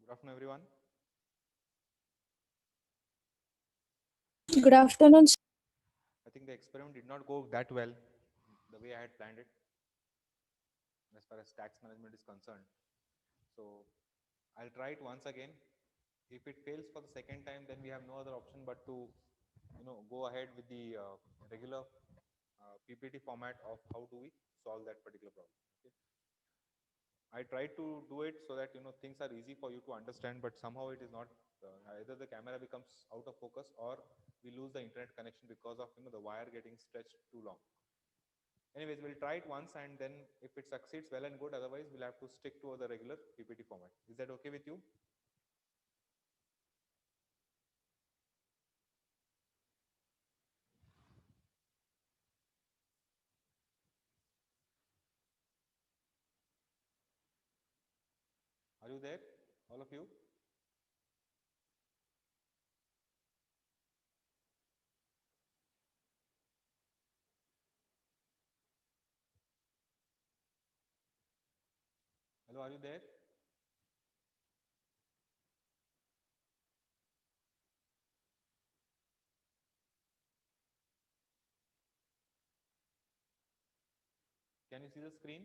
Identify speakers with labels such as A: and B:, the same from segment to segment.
A: Good afternoon, everyone.
B: Good afternoon.
A: I think the experiment did not go that well the way I had planned it as far as tax management is concerned. So I'll try it once again. If it fails for the second time, then we have no other option but to, go ahead with the regular PPT format of how do we solve that particular problem. Okay. I tried to do it so that things are easy for you to understand, but somehow it is not. Either the camera becomes out of focus or we lose the internet connection because of the wire getting stretched too long. Anyways, we'll try it once and then if it succeeds, well and good. Otherwise, we'll have to stick to the regular PPT format. Is that okay with you? Are you there, all of you? Hello, are you there? Can you see the screen?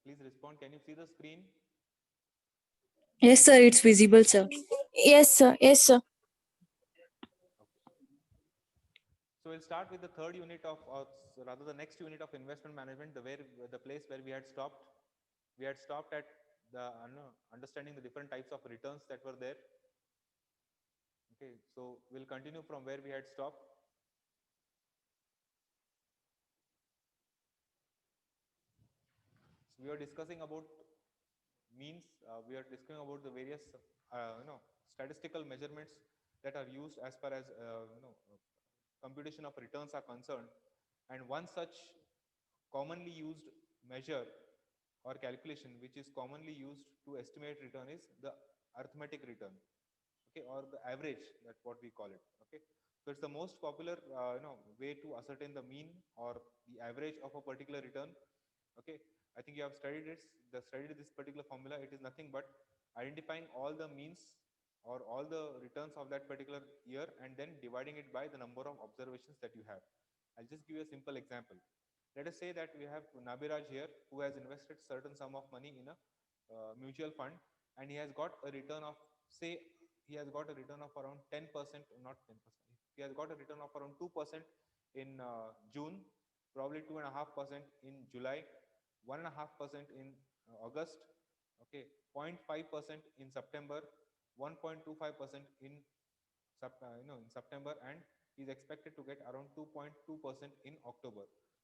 A: Please respond. Can you see the screen?
C: Yes, sir, it's visible, sir.
B: Yes, sir. Yes, sir.
A: Okay. So we'll start with the third unit of, or rather the next unit of investment management, the place where we had stopped. We had stopped at the understanding the different types of returns that were there. Okay, so we'll continue from where we had stopped. So we are discussing about means. We are discussing about the various, statistical measurements that are used as far as computation of returns are concerned. And one such commonly used measure or calculation which is commonly used to estimate return is the arithmetic return, okay, or the average, that's what we call it. Okay, so it's the most popular way to ascertain the mean or the average of a particular return. Okay, I think you have studied this particular formula. It is nothing but identifying all the means or all the returns of that particular year and then dividing it by the number of observations that you have. I'll just give you a simple example. Let us say that we have Nabiraj here who has invested certain sum of money in a mutual fund, and he has got a return of, say, he has got a return of around 10%, not 10%. He has got a return of around 2% in June, probably 2.5% in July, 1.5% in August, okay, 0.5% in September, 1.25% in in September, and he's expected to get around 2.2% in October.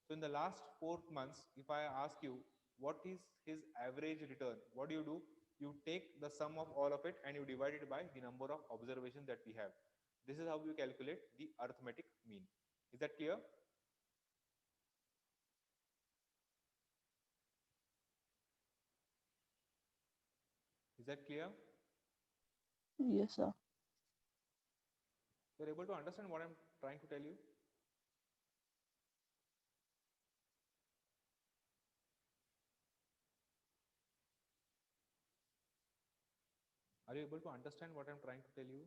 A: So in the last 4 months, if I ask you what is his average return, what do? You take the sum of all of it and you divide it by the number of observations that we have. This is how you calculate the arithmetic mean. Is that clear? Is that clear?
C: Yes, sir.
A: You're able to understand what I'm trying to tell you? Are you able to understand what I'm trying to tell you?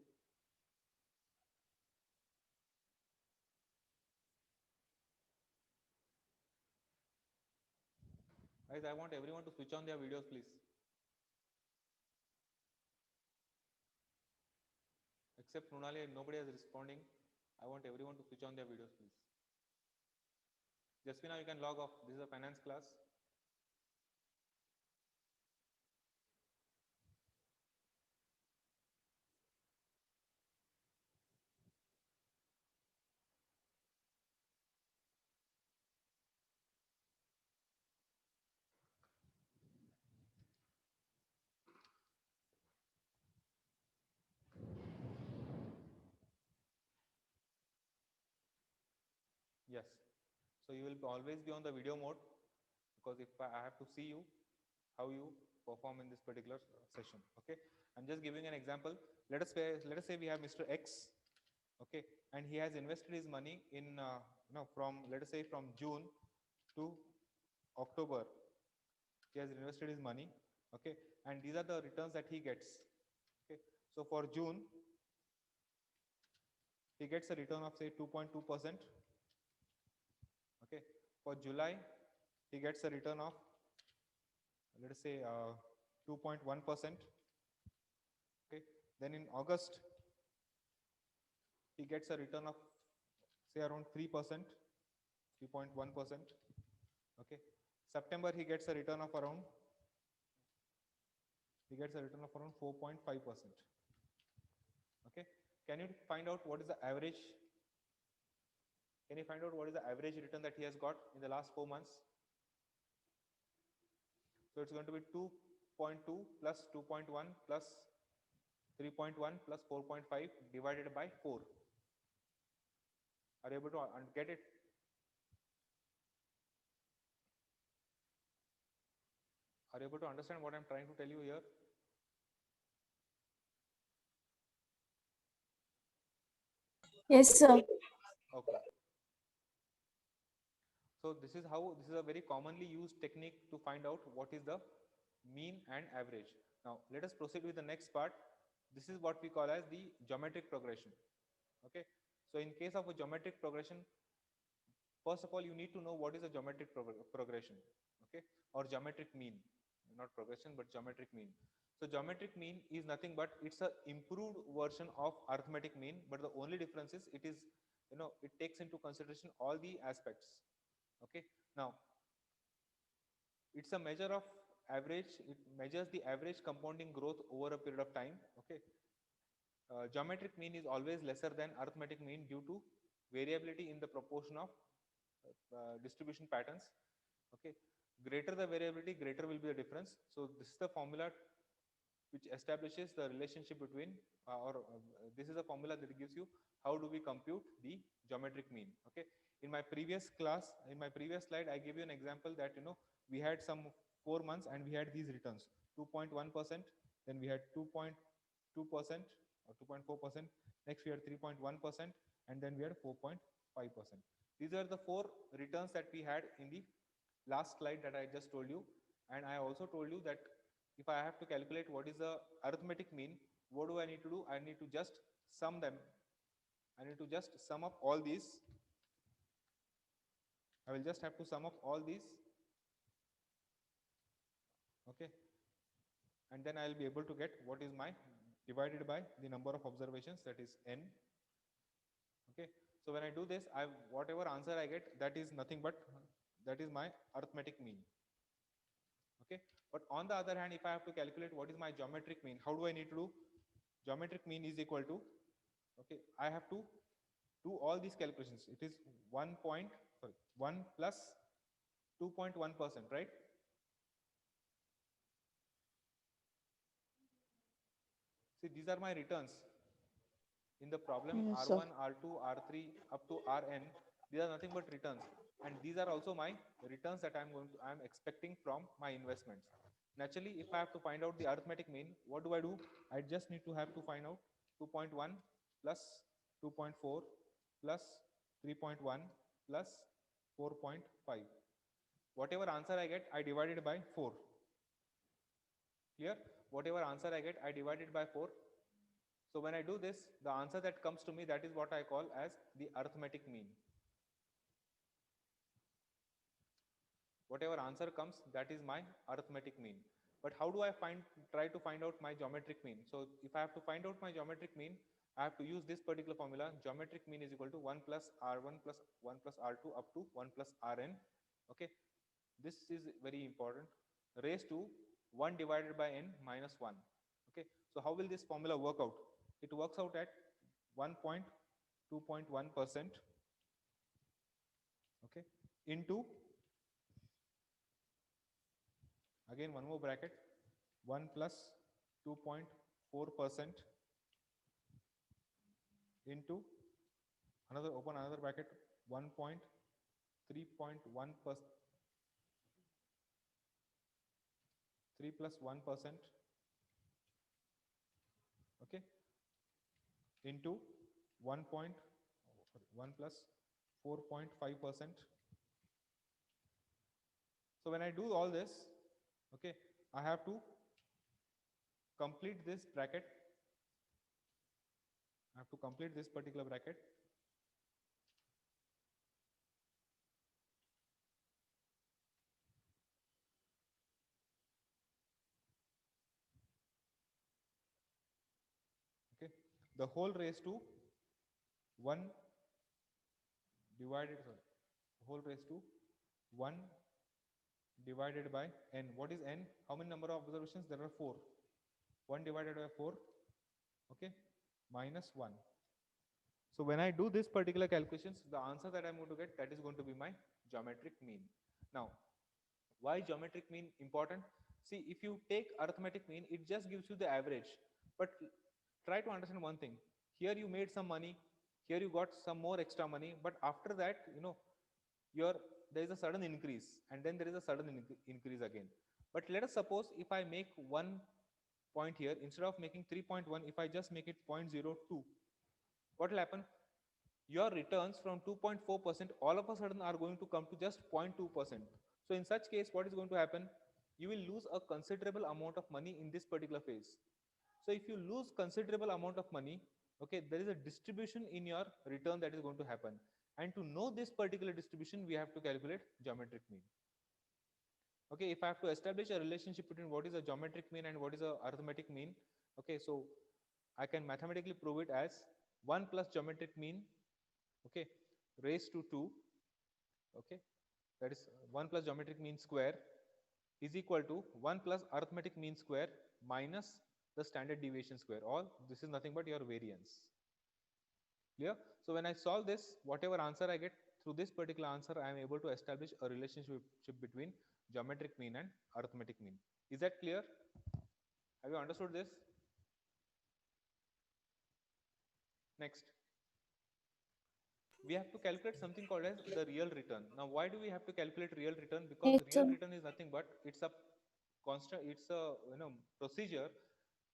A: Guys, I want everyone to switch on their videos, please. Except Nunali, nobody is responding. I want everyone to switch on their videos, please. Jasmina, you can log off. This is a finance class. Yes. So you will always be on the video mode because if I have to see you, how you perform in this particular session. Okay. I'm just giving an example. Let us say we have Mr. X. Okay, and he has invested his money in from, let us say, from June to October. He has invested his money. Okay, and these are the returns that he gets. Okay, so for June he gets a return of say 2.2%. Okay, for July he gets a return of, let us say, 2.1%. Okay, then in August he gets a return of say around 3%, 3.1%. Okay, September he gets a return of around 4.5%. Okay, can you find out what is the average? Can you find out what is the average return that he has got in the last 4 months? So it's going to be 2.2 plus 2.1 plus 3.1 plus 4.5 divided by 4. Are you able to get it? Are you able to understand what I'm trying to tell you here?
B: Yes, sir.
A: Okay. So this is a very commonly used technique to find out what is the mean and average. Now let us proceed with the next part. This is what we call as the geometric progression. Okay. So in case of a geometric progression, first of all you need to know what is a geometric progression. Okay, or geometric mean, not progression but geometric mean. So geometric mean is nothing but it's a improved version of arithmetic mean, but the only difference is it is, it takes into consideration all the aspects. Okay, now it's a measure of average. It measures the average compounding growth over a period of time. Okay, geometric mean is always lesser than arithmetic mean due to variability in the proportion of distribution patterns. Okay, greater the variability, greater will be the difference. So this is the formula which establishes the relationship between this is a formula that gives you how do we compute the geometric mean. Okay, in my previous class, in my previous slide, I gave you an example that we had some 4 months and we had these returns 2.1%, then we had 2.2% or 2.4%, next we had 3.1%, and then we had 4.5%. These are the 4 returns that we had in the last slide that I just told you. And I also told you that if I have to calculate what is the arithmetic mean, what do I need to do? I need to just sum them. I need to just sum up all these. I will just have to sum up all these. Okay, and then I will be able to get what is my divided by the number of observations, that is n. Okay, so when I do this, whatever answer I get, that is nothing but that is my arithmetic mean. Okay, but on the other hand, if I have to calculate what is my geometric mean, how do I need to do? Geometric mean is equal to, okay, I have to do all these calculations. It is 1 plus 2.1%, right? See, these are my returns in the problem.
C: Yes, sir.
A: R1, R2, R3 up to Rn. These are nothing but returns, and these are also my returns that I'm expecting from my investments. Naturally, if I have to find out the arithmetic mean, what do? I just need to have to find out 2.1 plus 2.4 plus 3.1 plus 4.5. Whatever answer I get, I divide it by 4. Clear? Whatever answer I get, I divide it by 4. So when I do this, the answer that comes to me, that is what I call as the arithmetic mean. Whatever answer comes, that is my arithmetic mean. But how do I try to find out my geometric mean? So if I have to find out my geometric mean, I have to use this particular formula. Geometric mean is equal to 1 plus R1 plus 1 plus R2 up to 1 plus Rn. Okay, this is very important. Raised to 1 divided by n minus 1. Okay, so how will this formula work out? It works out at 1.2.1%. Okay, into, again one more bracket, 1 plus 2.4% into another, open another bracket, 1.3.1%, 3 plus 1%, okay, into 1 point, 1 plus 4.5%. So when I do all this, okay, I have to complete this bracket. I have to complete this particular bracket. Okay, the whole raised to 1 divided, sorry, whole raised to 1 divided by n. What is n? How many number of observations? There are 4. 1 divided by 4, okay, minus 1. So when I do this particular calculations, the answer that I'm going to get, that is going to be my geometric mean. Now, why geometric mean important? See, if you take arithmetic mean, it just gives you the average. But try to understand one thing. Here you made some money, here you got some more extra money, but after that, there is a sudden increase, and then there is a sudden increase again. But let us suppose if I make 1 point here, instead of making 3.1, if I just make it 0.02, what will happen? Your returns from 2.4% all of a sudden are going to come to just 0.2%. So in such case, what is going to happen? You will lose a considerable amount of money in this particular phase. So if you lose considerable amount of money, okay, there is a distribution in your return that is going to happen. And to know this particular distribution, we have to calculate geometric mean. Okay, if I have to establish a relationship between what is a geometric mean and what is a arithmetic mean, okay, so I can mathematically prove it as 1 plus geometric mean, okay, raised to 2, okay, that is 1 plus geometric mean square is equal to 1 plus arithmetic mean square minus the standard deviation square, or this is nothing but your variance. Clear? So when I solve this, whatever answer I get through this particular answer, I am able to establish a relationship between geometric mean and arithmetic mean. Is that clear? Have you understood this? Next, we have to calculate something called as the real return. Now, why do we have to calculate real return? Because
B: Yes,
A: real
B: sir.
A: return is nothing but it's a constant, it's a procedure,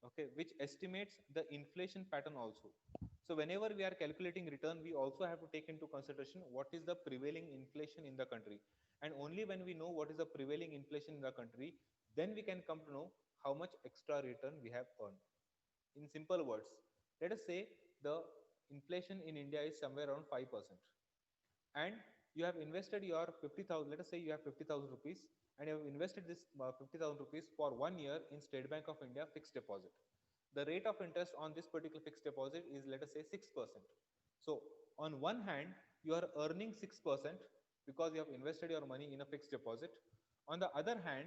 A: okay, which estimates the inflation pattern also. So whenever we are calculating return, we also have to take into consideration what is the prevailing inflation in the country. And only when we know what is the prevailing inflation in the country, then we can come to know how much extra return we have earned. In simple words, let us say the inflation in India is somewhere around 5%, and you have invested your 50,000, let us say you have 50,000 rupees, and you have invested this 50,000 rupees for 1 year in State Bank of India fixed deposit. The rate of interest on this particular fixed deposit is, let us say, 6%. So on one hand, you are earning 6% because you have invested your money in a fixed deposit. On the other hand,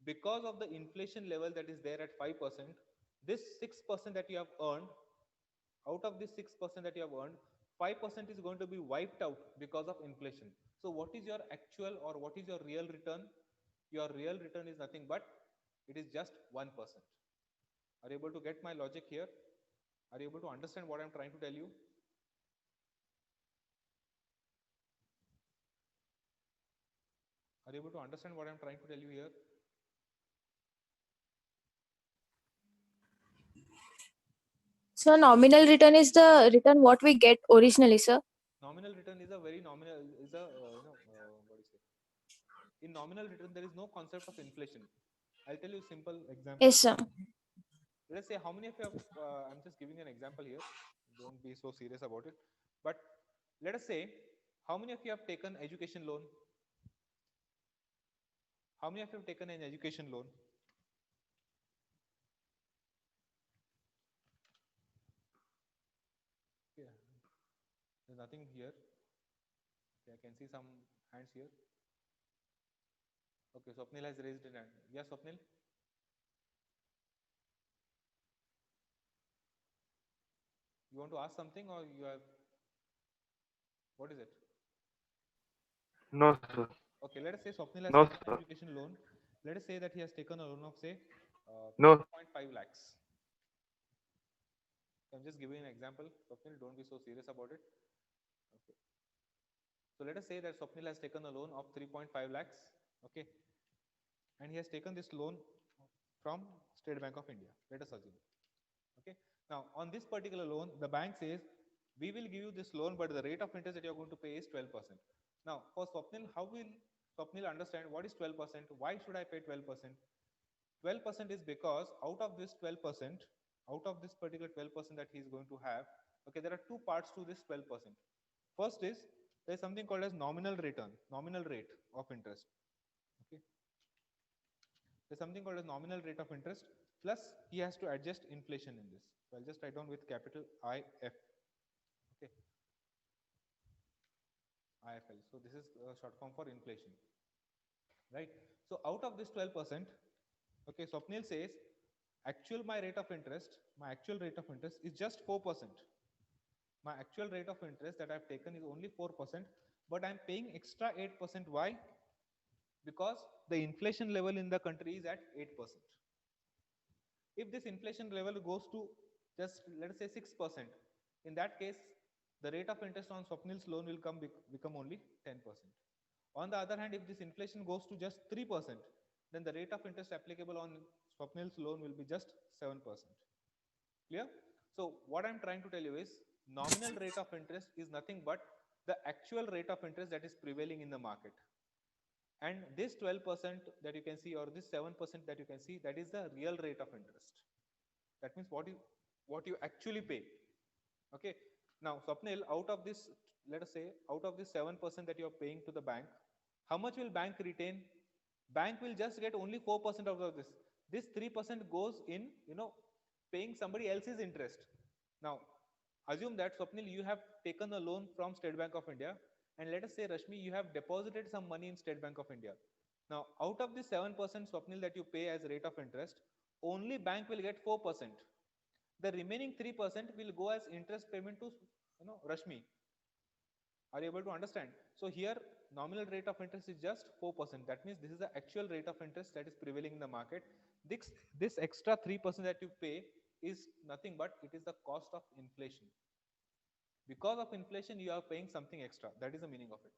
A: because of the inflation level that is there at 5%, this 6% that you have earned, out of this 6% that you have earned, 5% is going to be wiped out because of inflation. So what is your actual, or what is your real return? Your real return is nothing but it is just 1%. Are you able to get my logic here? Are you able to understand what I'm trying to tell you? Are you able to understand what I'm trying to tell you here?
B: So nominal return is the return what we get originally, sir.
A: Nominal return is a very nominal, is a, what do you say? In nominal return, there is no concept of inflation. I'll tell you a simple example.
B: Yes, sir.
A: Let us say how many of you have, I'm just giving an example here. Don't be so serious about it. But let us say, how many of you have taken education loan? How many of you have taken an education loan? Yeah, there's nothing here. Okay, I can see some hands here. Okay, Swapnil has raised his hand. Yes, Swapnil? You want to ask something, or you have, what is it?
D: No, sir.
A: Okay, let us say Swapnil has
D: No,
A: taken an
D: sir.
A: education loan. Let us say that he has taken a loan of, say,
D: No.
A: 3.5 lakhs. I'm just giving an example. Swapnil, don't be so serious about it. Okay. So let us say that Swapnil has taken a loan of 3.5 lakhs. Okay. And he has taken this loan from State Bank of India. Let us assume. Okay. Now, on this particular loan, the bank says we will give you this loan, but the rate of interest that you're going to pay is 12%. Now, for Swapnil, how will Swapnil understand what is 12%? Why should I pay 12%? 12% is because out of this 12%, out of this particular 12% that he is going to have, okay, there are two parts to this 12%. First is there is something called as nominal return, nominal rate of interest. Okay, there's something called as nominal rate of interest, plus he has to adjust inflation in this. So I'll just write down with capital IF. Okay, IFL. So this is a short form for inflation, right? So out of this 12%, okay, Swapnil says my actual rate of interest is just 4%. My actual rate of interest that I've taken is only 4%, but I'm paying extra 8%. Why? Because the inflation level in the country is at 8%. If this inflation level goes to just, let us say, 6%, in that case, the rate of interest on Swapnil's loan will become only 10%. On the other hand, if this inflation goes to just 3%, then the rate of interest applicable on Swapnil's loan will be just 7%. Clear? So what I'm trying to tell you is nominal rate of interest is nothing but the actual rate of interest that is prevailing in the market. And this 12% that you can see, or this 7% that you can see, that is the real rate of interest. That means what you actually pay. Okay. Now, Swapnil, out of this, let us say, out of this 7% that you are paying to the bank, how much will bank retain? Bank will just get only 4% out of this. This 3% goes in, paying somebody else's interest. Now, assume that, Swapnil, you have taken a loan from State Bank of India, and let us say, Rashmi, you have deposited some money in State Bank of India. Now, out of this 7%, Swapnil, that you pay as rate of interest, only bank will get 4%. The remaining 3% will go as interest payment to, Rashmi. Are you able to understand? So here, nominal rate of interest is just 4%. That means this is the actual rate of interest that is prevailing in the market. This extra 3% that you pay is nothing but it is the cost of inflation. Because of inflation, you are paying something extra. That is the meaning of it.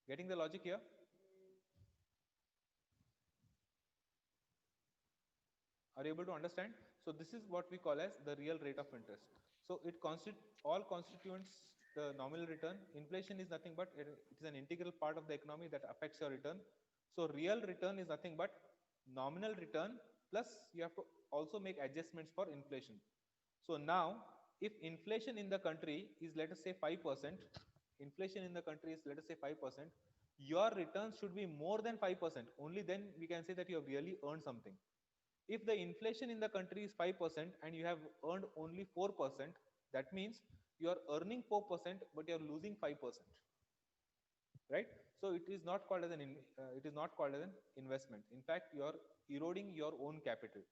A: Getting the logic here? Are you able to understand? So this is what we call as the real rate of interest. So it all constituents the nominal return. Inflation is nothing but it is an integral part of the economy that affects your return. So real return is nothing but nominal return, plus you have to also make adjustments for inflation. So now, if inflation in the country is, let us say, 5%, inflation in the country is, let us say, 5%, your returns should be more than 5%. Only then we can say that you have really earned something. If the inflation in the country is 5% and you have earned only 4%, that means you are earning 4%, but you are losing 5%. Right? So it is not called as an investment. In fact, you are eroding your own capital.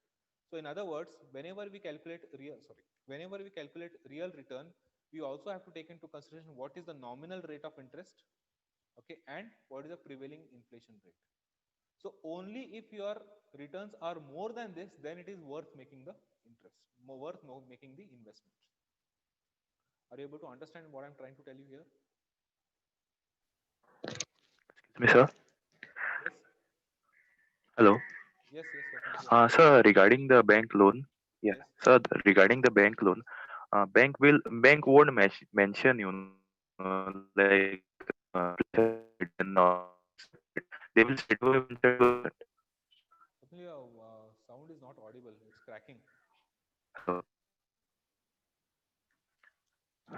A: So in other words, whenever we calculate real return, we also have to take into consideration what is the nominal rate of interest, okay, and what is the prevailing inflation rate. So only if your returns are more than this, then it is worth making the interest, worth making the investment. Are you able to understand what I'm trying to tell you here?
D: Me, sir.
A: Yes.
D: Hello.
A: Yes.
D: Sir, regarding the bank loan. Yeah.
A: Yes.
D: Sir, regarding the bank loan, bank won't mention, like return or they will straightaway mention 2%.
A: Your sound is not audible. It's cracking.
D: Hello.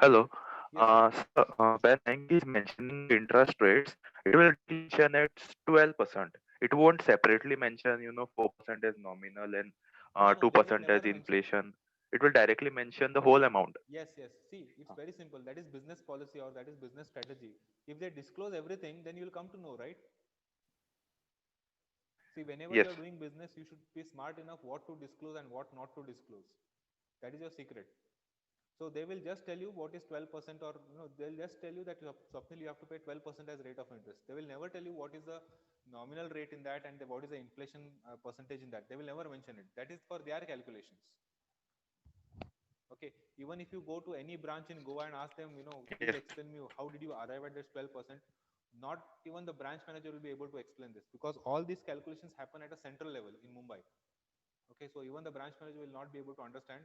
D: Hello.
A: Yes.
D: So, when bank is mentioning interest rates, it will mention at 12%. It won't separately mention, 4% as nominal and
A: No, they will
D: 2%
A: never
D: as
A: mention.
D: inflation. It will directly mention the whole amount.
A: Yes. See, it's very simple. That is business policy or that is business strategy. If they disclose everything, then you'll come to know, right? See, whenever
D: Yes.
A: you're doing business, you should be smart enough what to disclose and what not to disclose. That is your secret. So they will just tell you what is 12%, or they'll just tell you that Swapnil, you have to pay 12% as rate of interest. They will never tell you what is the nominal rate in that and what is the inflation percentage in that. They will never mention it. That is for their calculations. Okay. Even if you go to any branch in Goa and ask them, please explain me how did you arrive at this 12%? Not even the branch manager will be able to explain this, because all these calculations happen at a central level in Mumbai. Okay, so even the branch manager will not be able to understand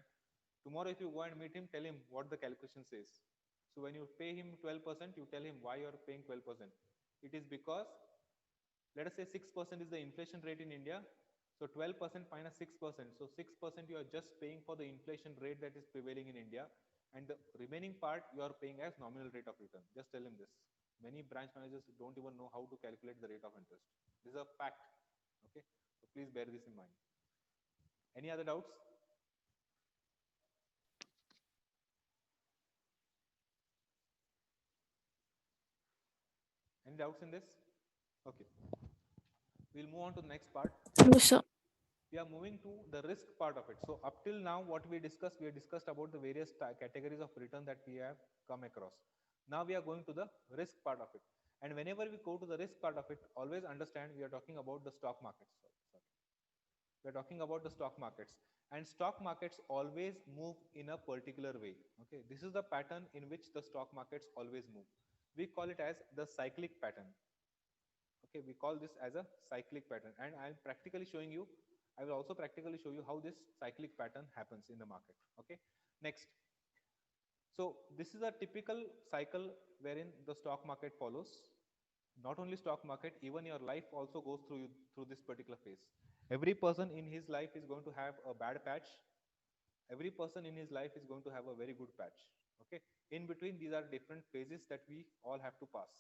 A: Tomorrow, if you go and meet him, tell him what the calculation says. So when you pay him 12%, you tell him why you are paying 12%. It is because, let us say 6% is the inflation rate in India. So 12% minus 6%. So 6% you are just paying for the inflation rate that is prevailing in India, and the remaining part you are paying as nominal rate of return. Just tell him this. Many branch managers don't even know how to calculate the rate of interest. This is a fact. Okay, so please bear this in mind. Any other doubts? Any doubts in this? Okay. We'll move on to the next part.
C: No, sir.
A: We are moving to the risk part of it. So up till now, what we have discussed about the various categories of return that we have come across. Now we are going to the risk part of it. And whenever we go to the risk part of it, always understand we are talking about the stock markets. Sorry. We are talking about the stock markets. And stock markets always move in a particular way. Okay, this is the pattern in which the stock markets always move. We call it as the cyclic pattern. Okay, we call this as a cyclic pattern, and I'm practically showing you, I will also practically show you how this cyclic pattern happens in the market. Okay, next. So this is a typical cycle wherein the stock market follows. Not only stock market, even your life also goes through this particular phase. Every person in his life is going to have a bad patch. Every person in his life is going to have a very good patch. Okay, in between these are different phases that we all have to pass.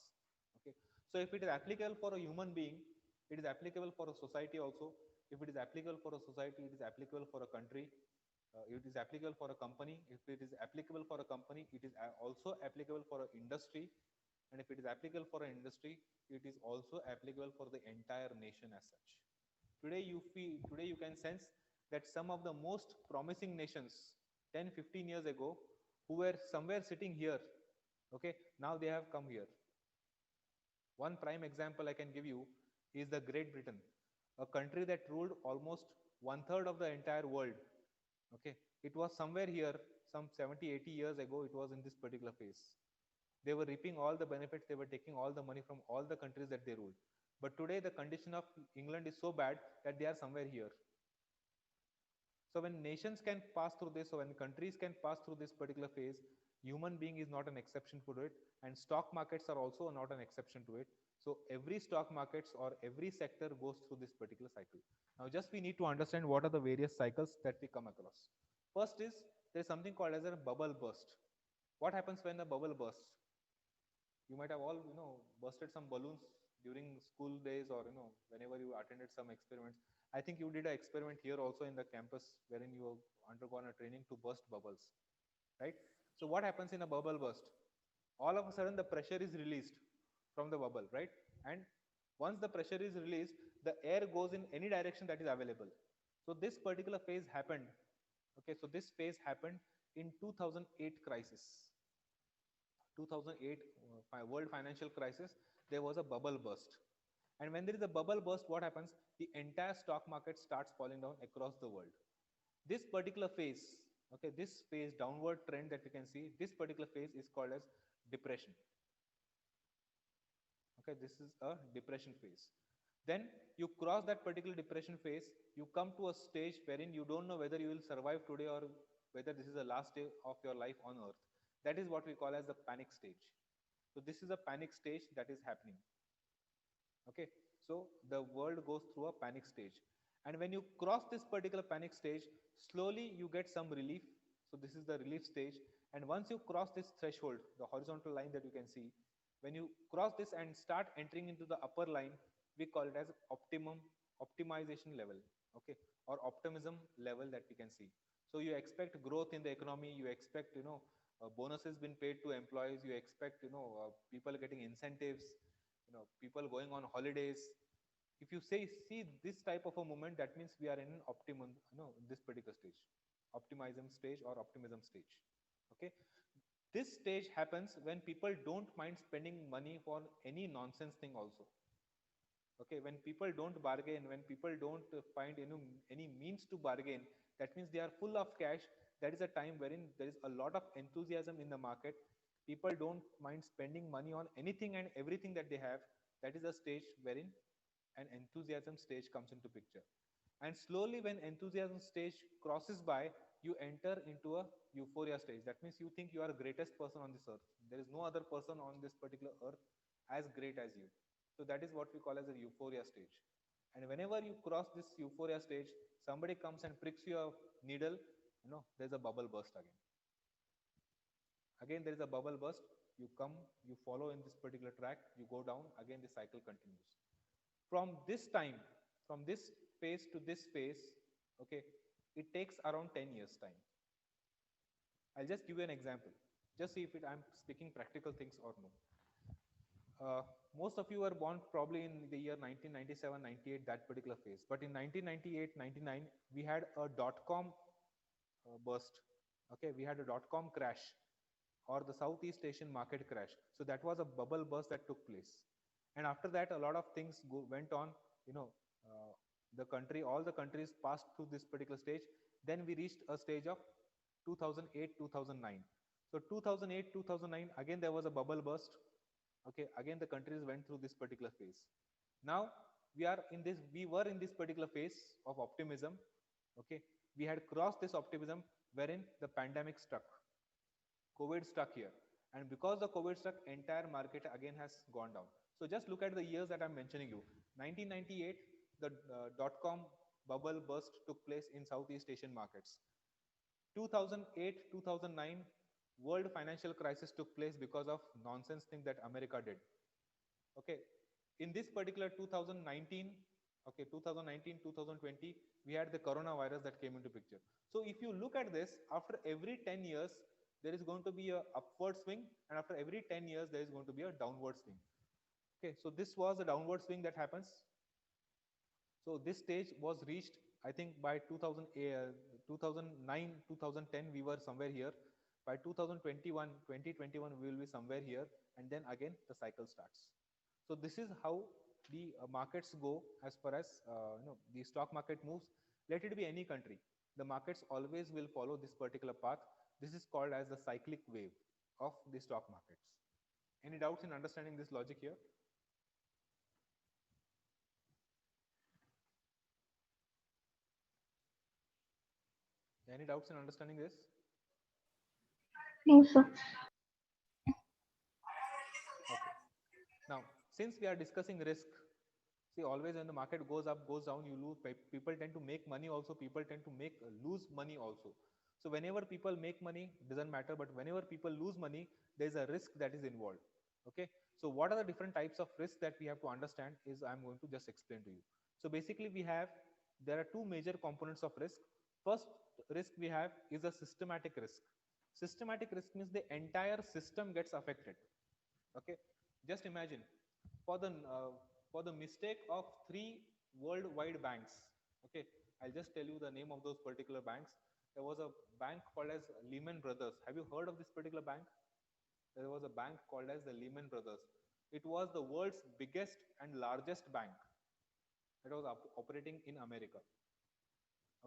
A: Okay, so if it is applicable for a human being, it is applicable for a society also. If it is applicable for a society, it is applicable for a country. It is applicable for a company. If it is applicable for a company, it is also applicable for an industry. And if it is applicable for an industry, it is also applicable for the entire nation as such. Today you can sense that some of the most promising nations 10-15 years ago, who were somewhere sitting here, okay, now they have come here. One prime example I can give you is the Great Britain, a country that ruled almost 1/3 of the entire world. Okay, it was somewhere here some 70-80 years ago. It was in this particular phase. They were reaping all the benefits. They were taking all the money from all the countries that they ruled. But today the condition of England is so bad that they are somewhere here. So when nations can pass through this, or when countries can pass through this particular phase, human being is not an exception to it, and stock markets are also not an exception to it. So every stock markets or every sector goes through this particular cycle. Now just we need to understand what are the various cycles that we come across. First is there's something called as a bubble burst. What happens when the bubble bursts? You might have all bursted some balloons during school days, or whenever you attended some experiments. I think you did an experiment here also in the campus wherein you have undergone a training to burst bubbles, right? So what happens in a bubble burst? All of a sudden the pressure is released from the bubble, right? And once the pressure is released, the air goes in any direction that is available. So this particular phase happened. Okay, so this phase happened in 2008 crisis. 2008 world financial crisis, there was a bubble burst. And when there is a bubble burst, what happens? The entire stock market starts falling down across the world. This particular phase, okay, this phase downward trend that you can see, this particular phase is called as depression. Okay, this is a depression phase. Then you cross that particular depression phase, you come to a stage wherein you don't know whether you will survive today or whether this is the last day of your life on earth. That is what we call as the panic stage. So this is a panic stage that is happening. Okay, so the world goes through a panic stage. And when you cross this particular panic stage, slowly you get some relief. So this is the relief stage. And once you cross this threshold, the horizontal line that you can see, when you cross this and start entering into the upper line, we call it as optimization level, okay, or optimism level that we can see. So you expect growth in the economy, you expect bonuses being paid to employees, you expect people getting incentives, people going on holidays. If you see this type of a movement, that means we are in an optimum, this particular stage, optimism stage or optimism stage. Okay, this stage happens when people don't mind spending money for any nonsense thing also. Okay, when people don't bargain, when people don't find any means to bargain, that means they are full of cash. That is a time wherein there is a lot of enthusiasm in the market. People don't mind spending money on anything and everything that they have. That is a stage wherein an enthusiasm stage comes into picture. And slowly when enthusiasm stage crosses by, you enter into a euphoria stage. That means you think you are the greatest person on this earth. There is no other person on this particular earth as great as you. So that is what we call as a euphoria stage. And whenever you cross this euphoria stage, somebody comes and pricks you a needle, there's a bubble burst again. Again, there is a bubble burst. You come, you follow in this particular track, you go down, again the cycle continues. From this time, from this phase to this phase, okay, it takes around 10 years time. I'll just give you an example. Just see if I'm speaking practical things or no. Most of you were born probably in the year 1997, 98, that particular phase. But in 1998, 99, we had a dot-com burst. Okay, we had a dot-com crash, or the Southeast Asian market crash. So that was a bubble burst that took place. And after that, a lot of things went on. All the countries passed through this particular stage. Then we reached a stage of 2008, 2009. So 2008, 2009, again there was a bubble burst. Okay, again the countries went through this particular phase. Now we were in this particular phase of optimism. Okay, we had crossed this optimism wherein the pandemic struck. COVID stuck here, and because the COVID stuck, entire market again has gone down. So just look at the years that I'm mentioning you. 1998, the dot-com bubble burst took place in Southeast Asian markets. 2008, 2009, world financial crisis took place because of nonsense thing that America did. Okay, in this particular 2019, 2020, we had the coronavirus that came into picture. So if you look at this, after every 10 years, there is going to be a upward swing, and after every 10 years, there is going to be a downward swing. Okay, so this was a downward swing that happens. So this stage was reached, I think, by 2009, 2010, we were somewhere here. By 2021, we will be somewhere here, and then again the cycle starts. So this is how the markets go as far as the stock market moves. Let it be any country, the markets always will follow this particular path. This is called as the cyclic wave of the stock markets. Any doubts in understanding this logic here? Any doubts in understanding this?
C: No, sir.
A: Okay. Now, since we are discussing risk, see, always when the market goes up, goes down, you lose. People tend to make money also. People tend to lose money also. So whenever people make money, doesn't matter. But whenever people lose money, there's a risk that is involved. Okay. So what are the different types of risks that we have to understand is I'm going to just explain to you. So basically there are two major components of risk. First risk we have is a systematic risk. Systematic risk means the entire system gets affected. Okay. Just imagine for the mistake of 3 worldwide banks. Okay. I'll just tell you the name of those particular banks. There was a bank called as Lehman Brothers. Have you heard of this particular bank? There was a bank called as the Lehman Brothers. It was the world's biggest and largest bank. It was operating in America.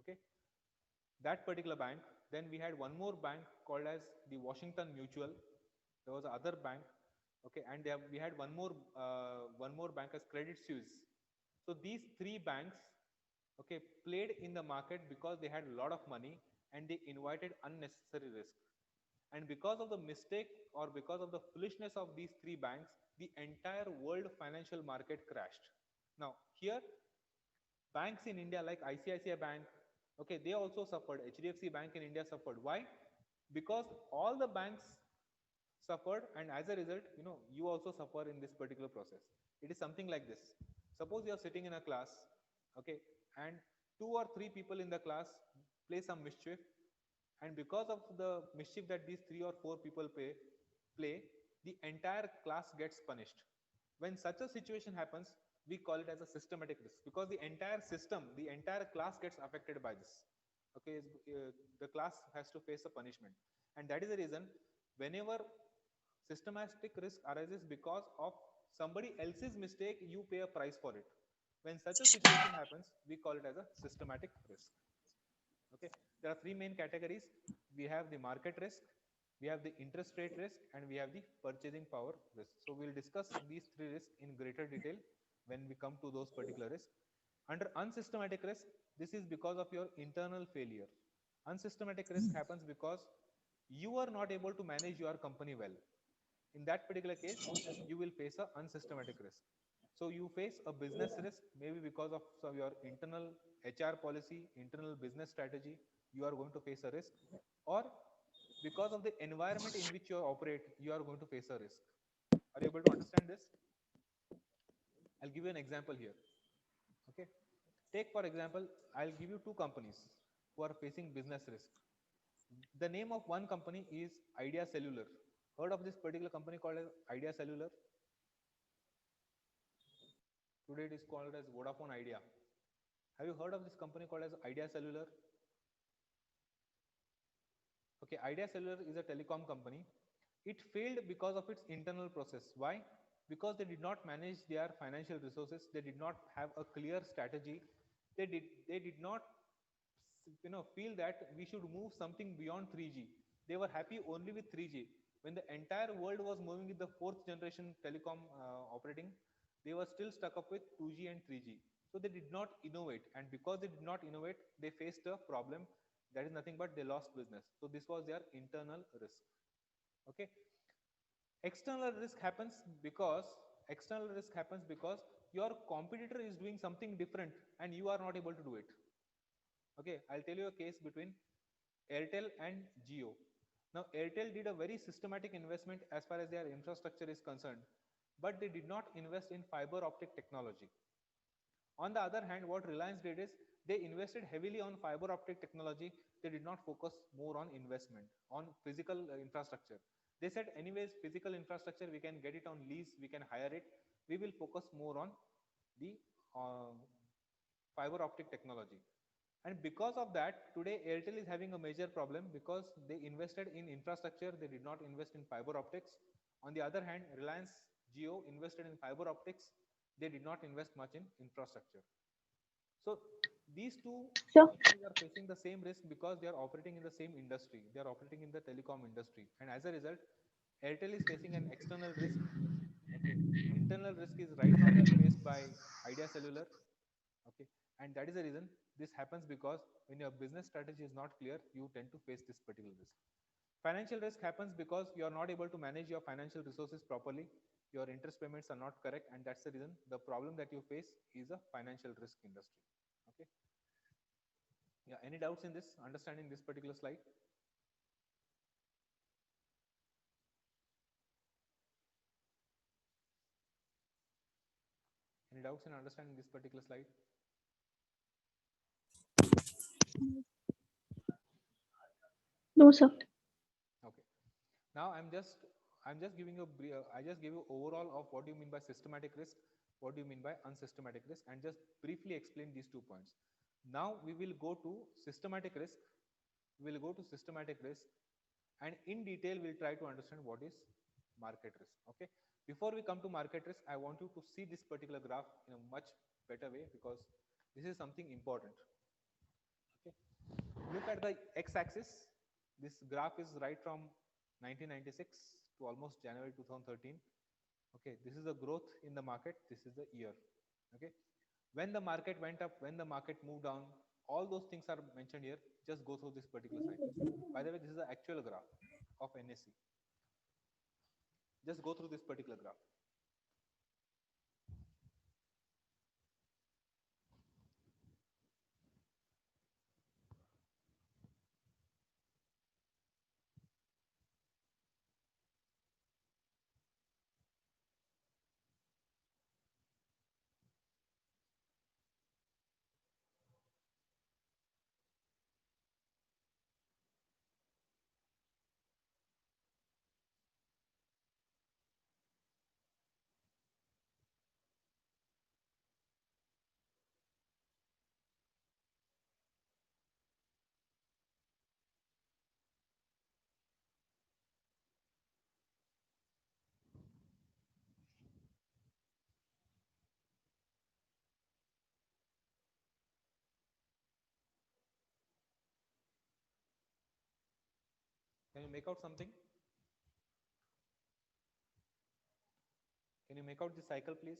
A: Okay. That particular bank. Then we had one more bank called as the Washington Mutual. There was another bank. Okay, and we had one more bank as Credit Suisse. So these 3 banks, okay, played in the market because they had a lot of money and they invited unnecessary risk. And because of the mistake or because of the foolishness of these 3 banks, the entire world financial market crashed. Now here, banks in India like ICICI Bank, okay, they also suffered. HDFC Bank in India suffered. Why? Because all the banks suffered, and as a result, you also suffer in this particular process. It is something like this. Suppose you are sitting in a class, okay, and 2 or 3 people in the class play some mischief, and because of the mischief that these 3 or 4 people play, the entire class gets punished. When such a situation happens, we call it as a systematic risk, because the entire system, the entire class gets affected by this. Okay, the class has to face a punishment, and that is the reason whenever systematic risk arises because of somebody else's mistake, you pay a price for it. When such a situation happens, we call it as a systematic risk. Okay, there are 3 main categories. We have the market risk, we have the interest rate risk, and we have the purchasing power risk. So we'll discuss these 3 risks in greater detail when we come to those particular risks. Under unsystematic risk, this is because of your internal failure. Unsystematic risk happens because you are not able to manage your company well. In that particular case, you will face a unsystematic risk. So you face a business risk, maybe because of your internal HR policy, internal business strategy, you are going to face a risk, or because of the environment in which you operate, you are going to face a risk. Are you able to understand this? I'll give you an example here. Okay. Take for example, I'll give you two companies who are facing business risk. The name of one company is Idea Cellular. Heard of this particular company called as Idea Cellular? Today it is called as Vodafone Idea. Have you heard of this company called as Idea Cellular? Okay, Idea Cellular is a telecom company. It failed because of its internal process. Why? Because they did not manage their financial resources. They did not have a clear strategy. They did not feel that we should move something beyond 3G. They were happy only with 3G. When the entire world was moving with the fourth generation telecom operating, they were still stuck up with 2G and 3G. So they did not innovate, and because they did not innovate, they faced a problem. That is nothing but they lost business. So this was their internal risk. Okay. External risk happens because your competitor is doing something different and you are not able to do it. Okay, I'll tell you a case between Airtel and Jio. Now, Airtel did a very systematic investment as far as their infrastructure is concerned, but they did not invest in fiber optic technology. On the other hand, what Reliance did is they invested heavily on fiber optic technology. They did not focus more on investment, on physical infrastructure. They said, anyways, physical infrastructure, we can get it on lease, we can hire it. We will focus more on the fiber optic technology. And because of that, today Airtel is having a major problem because they invested in infrastructure, they did not invest in fiber optics. On the other hand, Reliance Jio invested in fiber optics, they did not invest much in infrastructure. So these two
B: Sure.
A: companies are facing the same risk because they are operating in the same industry. They are operating in the telecom industry. And as a result, Airtel is facing an external risk. Okay. Internal risk is right now being faced by Idea Cellular. Okay. And that is the reason this happens, because when your business strategy is not clear, you tend to face this particular risk. Financial risk happens because you are not able to manage your financial resources properly. Your interest payments are not correct, and that's the reason the problem that you face is a financial risk industry. Okay. Yeah. Any doubts in this, understanding this particular slide? Any doubts in understanding this particular slide?
B: No, sir.
A: Okay. Now I'm just giving you I just give you overall of what do you mean by systematic risk, what do you mean by unsystematic risk, and just briefly explain these 2 points. Now we will go to systematic risk. And in detail we'll try to understand what is market risk. Okay. Before we come to market risk, I want you to see this particular graph in a much better way, because this is something important. Okay. Look at the x-axis. This graph is right from 1996 to almost January 2013. Okay, this is the growth in the market. This is the year. Okay, when the market went up, when the market moved down, all those things are mentioned here. Just go through this particular cycle. By the way, this is the actual graph of NSE. Just go through this particular graph. Can you make out something? Can you make out the cycle, please?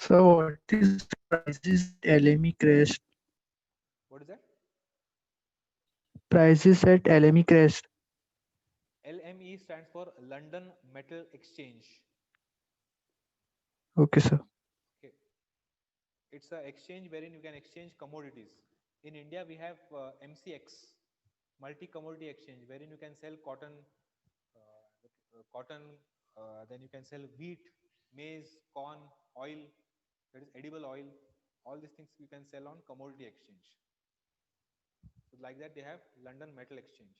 E: So what is prices at LME crashed?
A: What is that?
E: Prices at LME crashed.
A: LME stands for London Metal Exchange.
E: Okay, sir.
A: Okay, it's a exchange wherein you can exchange commodities. In India, we have MCX, Multi Commodity Exchange, wherein you can sell cotton, cotton, then you can sell wheat, maize, corn, oil, that is edible oil. All these things you can sell on commodity exchange. So like that, they have London Metal Exchange.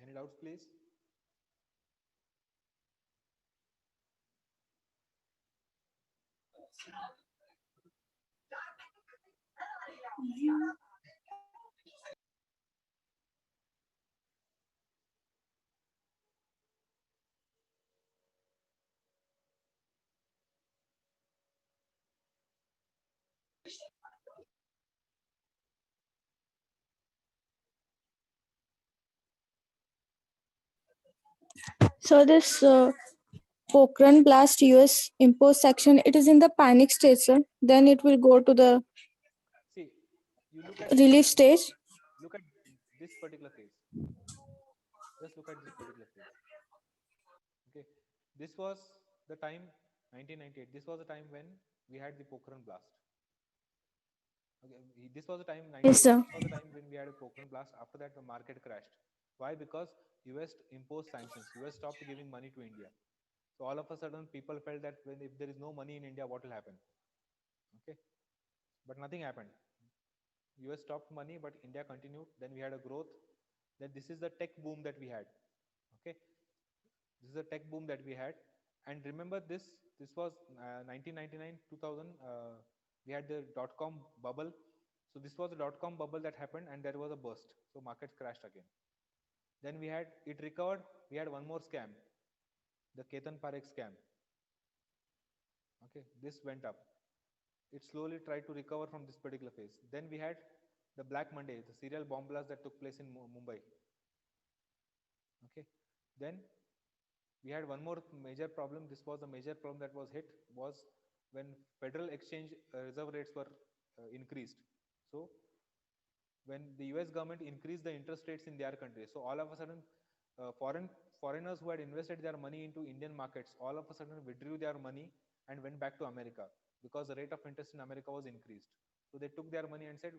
A: Any doubts, please?
B: So this Pokhran blast US impose section, it is in the panic stage, sir. Then it will go to the
A: See, you look at
B: relief stage.
A: this particular phase. Just look at this particular phase. Okay, this was the time 1998. This was the time when we had the Pokhran blast. Okay, this was the time
B: Yes,
A: 98.
B: sir.
A: This was the time when we had a Pokhran blast. After that, the market crashed. Why? Because US imposed sanctions. US stopped giving money to India. So all of a sudden, people felt that when if there is no money in India, what will happen? Okay, but nothing happened. US stopped money, but India continued. Then we had a growth. Then this is the tech boom that we had. Okay, this is a tech boom that we had. And remember this. This was 1999, 2000. We had the dot com bubble. So this was a dot com bubble that happened, and there was a burst. So markets crashed again. Then we had it recovered. We had one more scam, the Ketan Parekh scam. Okay, this went up. It slowly tried to recover from this particular phase. Then we had the Black Monday, the serial bomb blast that took place in Mumbai. Okay, then we had one more major problem. This was a major problem that was hit was when Federal Exchange reserve rates were increased. So when the US government increased the interest rates in their country, so all of a sudden foreigners who had invested their money into Indian markets all of a sudden withdrew their money and went back to America because the rate of interest in America was increased. So they took their money and said,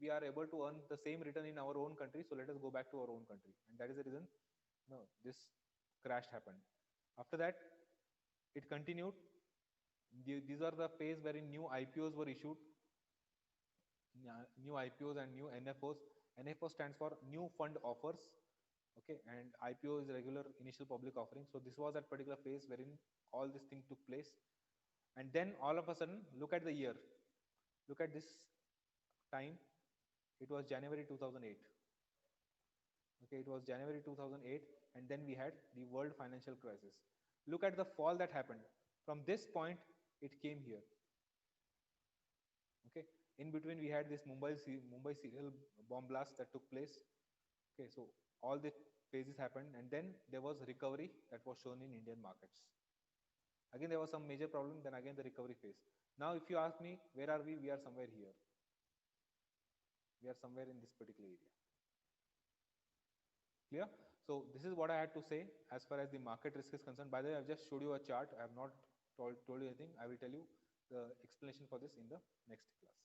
A: we are able to earn the same return in our own country, so let us go back to our own country. And that is the reason no, this crash happened. After that, it continued. These are the phase wherein new IPOs were issued, new IPOs and new NFOs. NFO stands for new fund offers. Okay, and IPO is regular initial public offering. So this was that particular phase wherein all this thing took place. And then all of a sudden, look at the year. Look at this time. It was January 2008. Okay, it was January 2008, and then we had the world financial crisis. Look at the fall that happened. From this point, it came here. Okay, in between we had this Mumbai serial bomb blast that took place. Okay, so all the phases happened, and then there was recovery that was shown in Indian markets. Again, there was some major problem. Then again, the recovery phase. Now, if you ask me, where are we? We are somewhere here. We are somewhere in this particular area. Clear? So this is what I had to say as far as the market risk is concerned. By the way, I've just showed you a chart. I have not told you anything. I will tell you the explanation for this in the next class.